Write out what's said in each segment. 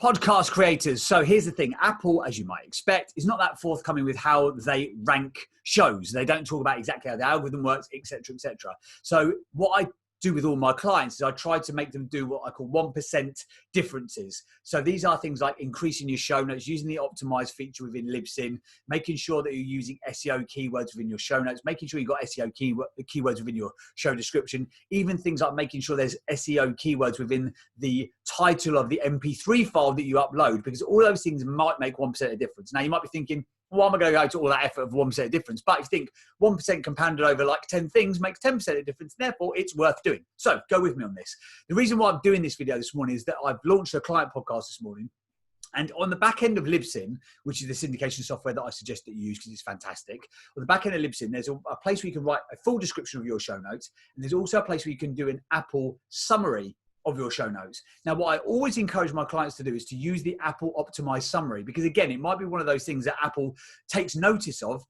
Podcast creators. So here's the thing. Apple, as you might expect, is not that forthcoming with how they rank shows. They don't talk about exactly how the algorithm works, etc., etc. So what I do with all my clients is I try to make them do what I call 1% differences. So these are things like increasing your show notes, using the optimize feature within Libsyn, making sure that you're using SEO keywords within your show notes, making sure you've got SEO keywords within your show description, even things like making sure there's SEO keywords within the title of the MP3 file that you upload, because all those things might make 1% of difference. Now you might be thinking, well, am I going to go to all that effort of 1% of difference? But if you think 1% compounded over like 10 things makes 10% of difference, therefore it's worth doing. So go with me on this. The reason why I'm doing this video this morning is that I've launched a client podcast this morning. And on the back end of Libsyn, which is the syndication software that I suggest that you use because it's fantastic, on the back end of Libsyn, there's a place where you can write a full description of your show notes. And there's also a place where you can do an Apple summary of your show notes. Now, what I always encourage my clients to do is to use the Apple optimized summary, because again, it might be one of those things that Apple takes notice of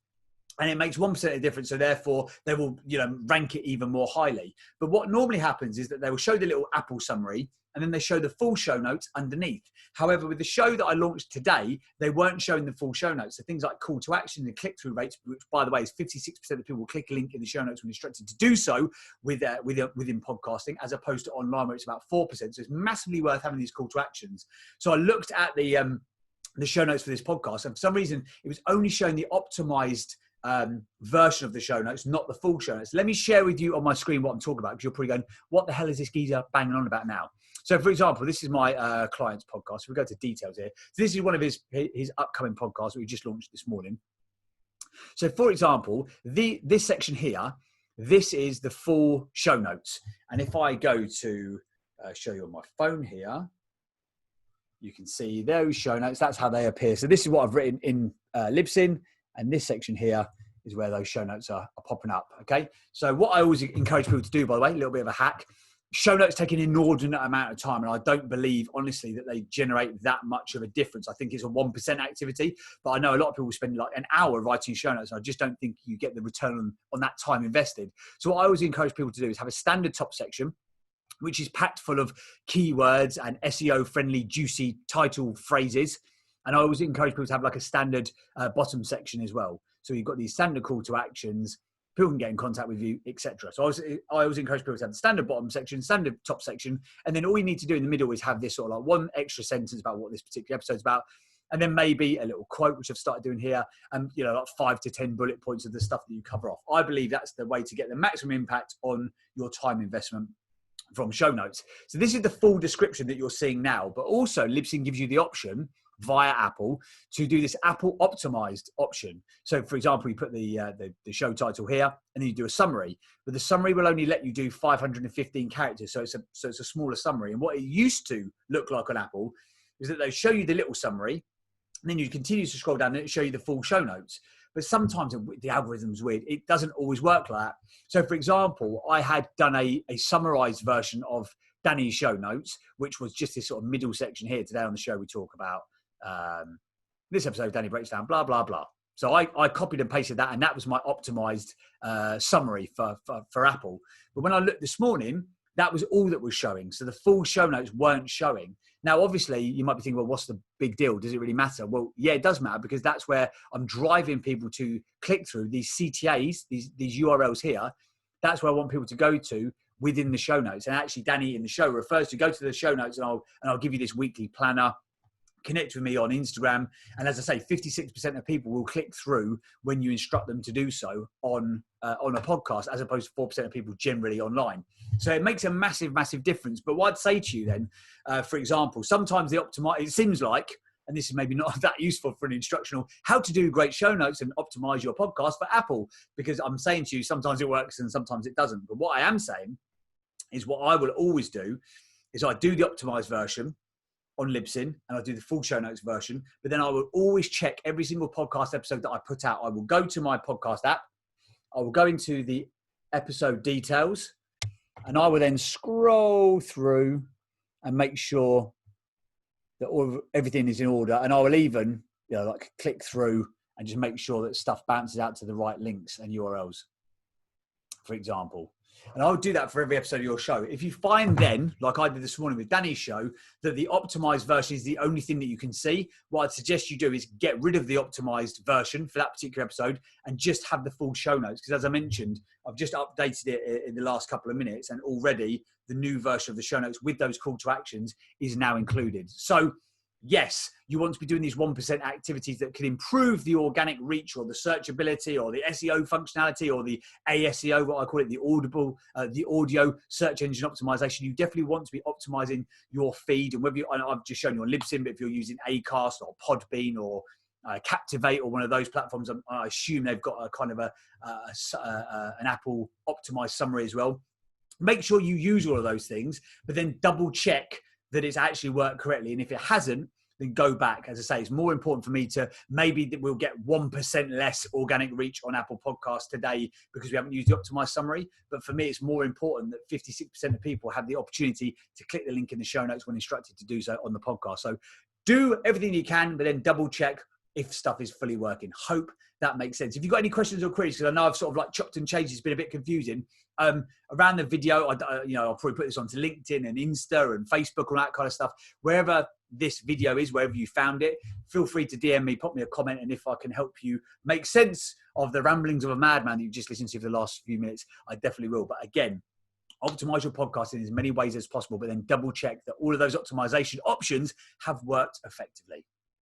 and it makes 1% of difference. So therefore they will, rank it even more highly. But what normally happens is that they will show the little Apple summary and then they show the full show notes underneath. However, with the show that I launched today, they weren't showing the full show notes. So things like call to action and click-through rates, which by the way is 56% of people will click a link in the show notes when instructed to do so within podcasting, as opposed to online where it's about 4%. So it's massively worth having these call to actions. So I looked at the show notes for this podcast, and for some reason it was only showing the optimized version of the show notes, not the full show notes. Let me share with you on my screen what I'm talking about, because you're probably going, what the hell is this geezer banging on about now? So for example, this is my client's podcast. So we go to details here. So this is one of his upcoming podcasts that we just launched this morning. So for example, this section here, this is the full show notes. And if I go to show you on my phone here, you can see those show notes. That's how they appear. So this is what I've written in Libsyn. And this section here is where those show notes are popping up, okay? So what I always encourage people to do, by the way, a little bit of a hack, show notes take an inordinate amount of time, and I don't believe, honestly, that they generate that much of a difference. I think it's a 1% activity, but I know a lot of people spend like an hour writing show notes, and I just don't think you get the return on that time invested. So what I always encourage people to do is have a standard top section, which is packed full of keywords and SEO-friendly, juicy title phrases. And I always encourage people to have like a standard bottom section as well. So you've got these standard call to actions, people can get in contact with you, etc. So I always encourage people to have the standard bottom section, standard top section, and then all you need to do in the middle is have this sort of like one extra sentence about what this particular episode's about, and then maybe a little quote, which I've started doing here, and like 5 to 10 bullet points of the stuff that you cover off. I believe that's the way to get the maximum impact on your time investment from show notes. So this is the full description that you're seeing now, but also Libsyn gives you the option via Apple to do this Apple optimized option. So for example, you put the show title here and then you do a summary, but the summary will only let you do 515 characters. So it's a smaller summary. And what it used to look like on Apple is that they show you the little summary and then you continue to scroll down and it show you the full show notes. But sometimes the algorithm's weird. It doesn't always work like that. So for example, I had done a summarized version of Danny's show notes, which was just this sort of middle section here. Today on the show, we talk about this episode, Danny breaks down, blah, blah, blah. So I copied and pasted that, and that was my optimized summary for Apple. But when I looked this morning, that was all that was showing. So the full show notes weren't showing. Now, obviously, you might be thinking, well, what's the big deal? Does it really matter? Well, yeah, it does matter, because that's where I'm driving people to click through these CTAs, these URLs here. That's where I want people to go to within the show notes. And actually, Danny in the show refers to go to the show notes, and I'll give you this weekly planner. Connect with me on Instagram. And as I say, 56% of people will click through when you instruct them to do so on a podcast, as opposed to 4% of people generally online. So it makes a massive, massive difference. But what I'd say to you then, for example, sometimes it seems like, and this is maybe not that useful for an instructional, how to do great show notes and optimize your podcast for Apple, because I'm saying to you, sometimes it works and sometimes it doesn't. But what I am saying is what I will always do is I do the optimized version on Libsyn, and I'll do the full show notes version, but then I will always check every single podcast episode that I put out. I will go to my podcast app, I will go into the episode details, and I will then scroll through and make sure that everything is in order. And I will even, like click through and just make sure that stuff bounces out to the right links and URLs, for example. And I'll do that for every episode of your show. If you find then, like I did this morning with Danny's show, that the optimized version is the only thing that you can see, what I'd suggest you do is get rid of the optimized version for that particular episode and just have the full show notes. Because as I mentioned, I've just updated it in the last couple of minutes, and already the new version of the show notes with those call to actions is now included. So yes, you want to be doing these 1% activities that can improve the organic reach or the searchability or the SEO functionality or the ASEO, what I call it, the audio search engine optimization. You definitely want to be optimizing your feed. And whether I've just shown you on Libsyn, but if you're using Acast or Podbean or Captivate or one of those platforms, I assume they've got a kind of an Apple optimized summary as well. Make sure you use all of those things, but then double check that it's actually worked correctly. And if it hasn't, then go back. As I say, it's more important for me to maybe that we'll get 1% less organic reach on Apple Podcasts today because we haven't used the optimized summary. But for me, it's more important that 56% of people have the opportunity to click the link in the show notes when instructed to do so on the podcast. So do everything you can, but then double check if stuff is fully working. Hope that makes sense. If you've got any questions or queries, because I know I've sort of like chopped and changed, it's been a bit confusing. Around the video, I'll probably put this onto LinkedIn and Insta and Facebook and that kind of stuff. Wherever this video is, wherever you found it, feel free to DM me, pop me a comment, and if I can help you make sense of the ramblings of a madman that you've just listened to for the last few minutes, I definitely will. But again, optimize your podcast in as many ways as possible, but then double check that all of those optimization options have worked effectively.